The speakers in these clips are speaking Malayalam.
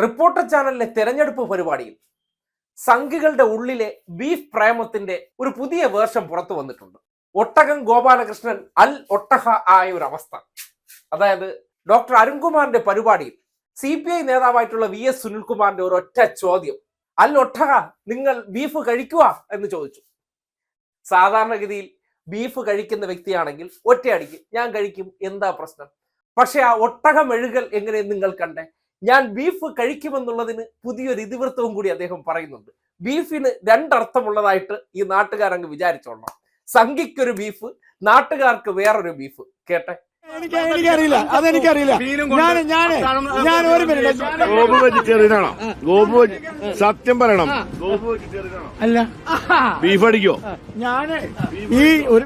റിപ്പോർട്ടർ ചാനലിലെ തെരഞ്ഞെടുപ്പ് പരിപാടിയിൽ സംഘികളുടെ ഉള്ളിലെ ബീഫ് പ്രേമത്തിന്റെ ഒരു പുതിയ വേർഷൻ പുറത്തു വന്നിട്ടുണ്ട്. ഒട്ടകം ഗോപാലകൃഷ്ണൻ അൽ ഒട്ടഹ ആയ ഒരു അവസ്ഥ. അതായത് ഡോക്ടർ അരുൺകുമാറിന്റെ പരിപാടിയിൽ CPI നേതാവായിട്ടുള്ള VS സുനിൽകുമാറിന്റെ ഒരു ഒറ്റ ചോദ്യം, അൽ ഒട്ടഹ നിങ്ങൾ ബീഫ് കഴിക്കുക എന്ന് ചോദിച്ചു. സാധാരണഗതിയിൽ ബീഫ് കഴിക്കുന്ന വ്യക്തിയാണെങ്കിൽ ഒറ്റയടിക്ക് ഞാൻ കഴിക്കും, എന്താ പ്രശ്നം? പക്ഷെ ആ ഒട്ടക മെഴുകൽ എങ്ങനെ നിങ്ങൾ കണ്ടേ? ഞാൻ ബീഫ് കഴിക്കുമെന്നുള്ളതിന് പുതിയൊരു ഇതിവൃത്തവും കൂടി അദ്ദേഹം പറയുന്നുണ്ട്. ബീഫിന് രണ്ടർത്ഥമുള്ളതായിട്ട് ഈ നാട്ടുകാരങ്ങ് വിചാരിച്ചോളണം. സംഘിക്കൊരു ബീഫ്, നാട്ടുകാർക്ക് വേറൊരു ബീഫ്. കേട്ടെ, എനിക്കറിയില്ല, അതെനിക്കറിയില്ല. ഞാൻ ഒരു മിനിറ്റ്, ഗോപു വെജിറ്റേറിയനാണോ? ഗോപു സത്യം പറയണം, ഗോപു വെജിറ്റേറിയനാണോ? അല്ല, ബീഫ് അടിക്കോ? ഞാന് ഈ ഒരു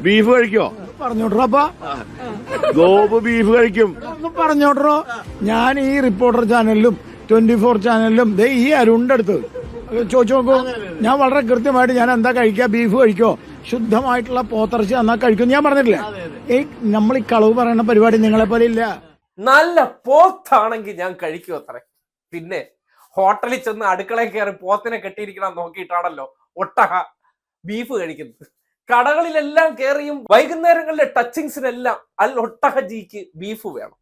ബീഫ് കഴിക്കോ? പറഞ്ഞോട്ടോ, ഗോപു ബീഫ് കഴിക്കും പറഞ്ഞോട്ടോ. ഞാൻ ഈ റിപ്പോർട്ടർ ചാനലിലും 24 ചാനലിലും ഈ അരുണിന്റെ അടുത്ത് ചോദിച്ചു നോക്കൂ. ഞാൻ വളരെ കൃത്യമായിട്ട് ഞാൻ എന്താ കഴിക്കുക, ബീഫ് കഴിക്കോ, ശുദ്ധമായിട്ടുള്ള പോത്തിറച്ചി എന്നാ കഴിക്കും ഞാൻ പറഞ്ഞിട്ടില്ലേ? നമ്മൾ ഈ കളവ് പറയുന്ന പരിപാടി നിങ്ങളെ പോലെ ഇല്ല. നല്ല പോത്താണെങ്കിൽ ഞാൻ കഴിക്കും അത്രേ. പിന്നെ ഹോട്ടലിൽ ചെന്ന് അടുക്കളയിൽ കയറി പോത്തിനെ കെട്ടിയിരിക്കണം നോക്കിയിട്ടാണല്ലോ ഒട്ടക ബീഫ് കഴിക്കുന്നത്. കടകളിലെല്ലാം കയറിയും വൈകുന്നേരങ്ങളിലെ ടച്ചിങ്സിനെല്ലാം അൽ ഒട്ടഹ ജിക്ക് ബീഫ് വേണം.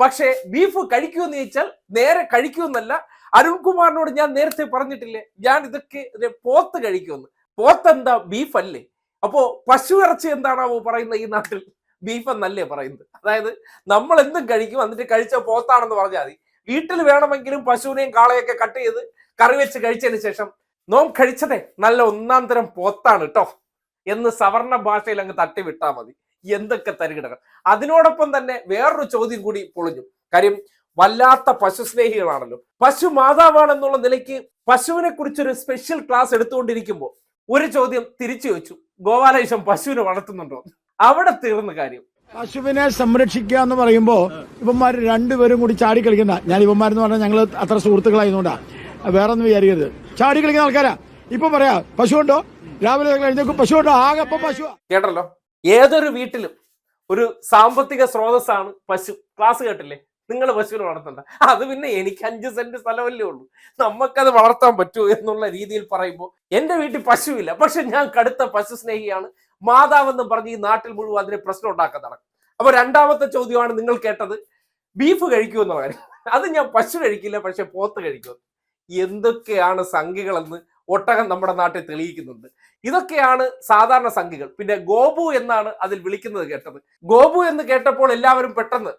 പക്ഷേ ബീഫ് കഴിക്കുമെന്ന് ചോദിച്ചാൽ നേരെ കഴിക്കുമെന്നല്ല. അരുൺകുമാറിനോട് ഞാൻ നേരത്തെ പറഞ്ഞിട്ടില്ലേ, ഞാൻ ഇതൊക്കെ പോത്ത് കഴിക്കുമെന്ന്. പോത്ത് എന്താ, ബീഫ് അല്ലേ? അപ്പോ പശു ഇറച്ചി എന്താണാവോ പറയുന്നത് ഈ നാട്ടിൽ? ബീഫ് എന്നല്ലേ പറയുന്നത്? അതായത് നമ്മൾ എന്തും കഴിക്കും, എന്നിട്ട് കഴിച്ച പോത്താണെന്ന് പറഞ്ഞാൽ മതി. വീട്ടിൽ വേണമെങ്കിലും പശുവിനെയും കാളയൊക്കെ കട്ട് ചെയ്ത് കറി വെച്ച് കഴിച്ചതിന് ശേഷം നോം കഴിച്ചതേ നല്ല ഒന്നാം തരം പോത്താണ് കേട്ടോ എന്ന് സവർണ ഭാഷയിൽ അങ്ങ് തട്ടി വിട്ടാൽ മതി. എന്തൊക്കെ തരികിടകൾ. അതിനോടൊപ്പം തന്നെ വേറൊരു ചോദ്യം കൂടി പൊളിഞ്ഞു. കാര്യം വല്ലാത്ത പശു സ്നേഹികളാണല്ലോ. പശു മാതാവാണെന്നുള്ള നിലയ്ക്ക് പശുവിനെ കുറിച്ചൊരു സ്പെഷ്യൽ ക്ലാസ് എടുത്തുകൊണ്ടിരിക്കുമ്പോൾ ഒരു ചോദ്യം തിരിച്ചു വെച്ചു, ഗോപാലകൃഷ്ണൻ പശുവിനെ വളർത്തുന്നുണ്ടോ? അവിടെ തീർന്ന കാര്യം. പശുവിനെ സംരക്ഷിക്കുക എന്ന് പറയുമ്പോ ഇവന്മാർ രണ്ടുപേരും കൂടി ചാടി കളിക്കുന്ന, ഞാൻ ഇവന്മാരെന്ന് പറഞ്ഞാൽ ഞങ്ങൾ അത്ര സുഹൃത്തുക്കളായതുകൊണ്ടാ, വേറെ ഒന്നും വിചാരിക്കരുത്. ചാടി കളിക്കുന്ന ആൾക്കാരാ. ഇപ്പൊ പറയാ പശു ഉണ്ടോ, രാവിലെ കഴിഞ്ഞേക്കും പശു ഉണ്ടോ, ആകെ പശു. കേട്ടല്ലോ, ഏതൊരു വീട്ടിലും ഒരു സാമ്പത്തിക സ്രോതസ്സാണ് പശു. ക്ലാസ് കേട്ടില്ലേ? നിങ്ങൾ പശുവിനെ വളർത്തണ്ട, അത് പിന്നെ എനിക്ക് 5 സെന്റ് സ്ഥലമല്ലേ ഉള്ളൂ, നമുക്കത് വളർത്താൻ പറ്റൂ എന്നുള്ള രീതിയിൽ പറയുമ്പോൾ എന്റെ വീട്ടിൽ പശുവില്ല, പക്ഷെ ഞാൻ കടുത്ത പശു സ്നേഹിയാണ്, മാതാവെന്ന് പറഞ്ഞ് ഈ നാട്ടിൽ മുഴുവൻ അതിന് പ്രശ്നം ഉണ്ടാക്കാൻ നടക്കും. അപ്പൊ രണ്ടാമത്തെ ചോദ്യമാണ് നിങ്ങൾ കേട്ടത്, ബീഫ് കഴിക്കുമെന്ന കാര്യം. അത് ഞാൻ പശു കഴിക്കില്ല, പക്ഷെ പോത്ത് കഴിക്കും. എന്തൊക്കെയാണ് സംഘികളെന്ന് ഒട്ടകം നമ്മുടെ നാട്ടിൽ തെളിയിക്കുന്നുണ്ട്. ഇതൊക്കെയാണ് സാധാരണ സംഘികൾ. പിന്നെ ഗോപു എന്നാണ് അതിൽ വിളിക്കുന്നത് കേട്ടത്. ഗോപു എന്ന് കേട്ടപ്പോൾ എല്ലാവരും പെട്ടെന്ന്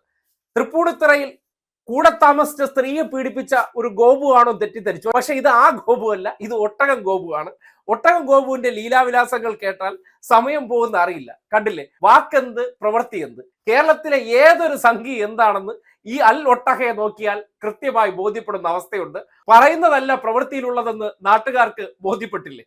തൃപ്പൂണിത്തുറയിൽ കൂടെ താമസിച്ച സ്ത്രീയെ പീഡിപ്പിച്ച ഒരു ഗോപു ആണോ തെറ്റിദ്ധരിച്ചു. പക്ഷെ ഇത് ആ ഗോപു അല്ല, ഇത് ഒട്ടകം ഗോപു ആണ്. ഒട്ടകം ഗോപുവിന്റെ ലീലാവിലാസങ്ങൾ കേട്ടാൽ സമയം പോകുന്ന അറിയില്ല. കണ്ടില്ലേ, വാക്കെന്ത് പ്രവൃത്തി എന്ത്. കേരളത്തിലെ ഏതൊരു സംഘി എന്താണെന്ന് ഈ അൽ ഒട്ടഹയെ നോക്കിയാൽ കൃത്യമായി ബോധ്യപ്പെടുന്ന അവസ്ഥയുണ്ട്. പറയുന്നതല്ല പ്രവൃത്തിയിലുള്ളതെന്ന് നാട്ടുകാർക്ക് ബോധ്യപ്പെട്ടില്ലേ?